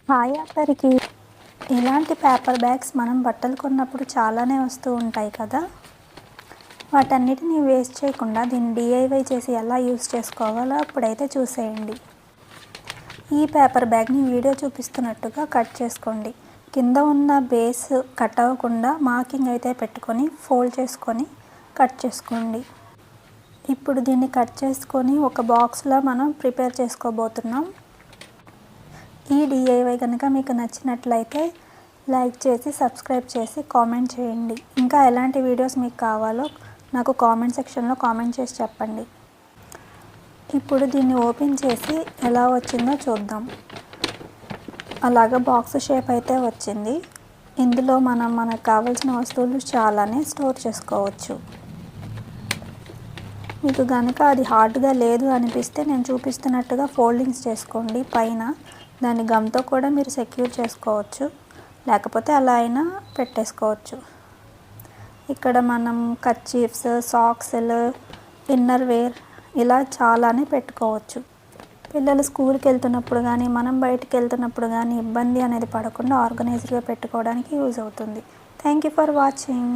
Hi అందరికి. ఇలాంటి paper bags మనం బట్టలు కొన్నప్పుడు చాలానే వస్తూ ఉంటాయి కదా. వాటన్నిటిని వేస్ట్ చేయకుండా దీన్ని డిఐవై చేసి ఎలా యూస్ చేసుకోవాలో అప్పుడైతే చూసేయండి. ఈ పేపర్ బ్యాగ్ని వీడియో చూపిస్తున్నట్టుగా కట్ చేసుకోండి. కింద ఉన్న బేస్ కట్ అవ్వకుండా మార్కింగ్ అయితే పెట్టుకొని ఫోల్డ్ చేసుకొని కట్ చేసుకోండి. ఇప్పుడు దీన్ని కట్ చేసుకొని ఒక బాక్స్లో మనం ప్రిపేర్ చేసుకోబోతున్నాం. ఈ డిఐవై కనుక మీకు నచ్చినట్లయితే లైక్ చేసి సబ్స్క్రైబ్ చేసి కామెంట్ చేయండి. ఇంకా ఎలాంటి వీడియోస్ మీకు కావాలో నాకు కామెంట్ సెక్షన్లో కామెంట్ చేసి చెప్పండి. ఇప్పుడు దీన్ని ఓపెన్ చేసి ఎలా వచ్చిందో చూద్దాం. అలాగా బాక్స్ షేప్ అయితే వచ్చింది. ఇందులో మనకు కావాల్సిన వస్తువులు చాలానే స్టోర్ చేసుకోవచ్చు. మీకు కనుక అది హార్డ్గా లేదు అనిపిస్తే నేను చూపిస్తున్నట్టుగా ఫోల్డింగ్స్ చేసుకోండి. పైన దాన్ని గమ్తో కూడా మీరు సెక్యూర్ చేసుకోవచ్చు, లేకపోతే అలా అయినా పెట్టేసుకోవచ్చు. ఇక్కడ మనం కర్చీఫ్స్, సాక్స్లు, ఇన్నర్ వేర్ ఇలా చాలానే పెట్టుకోవచ్చు. పిల్లలు స్కూల్కి వెళ్తున్నప్పుడు కానీ మనం బయటికి వెళ్తున్నప్పుడు కానీ ఇబ్బంది అనేది పడకుండా ఆర్గనైజ్డ్గా పెట్టుకోవడానికి యూజ్ అవుతుంది. Thank you for watching.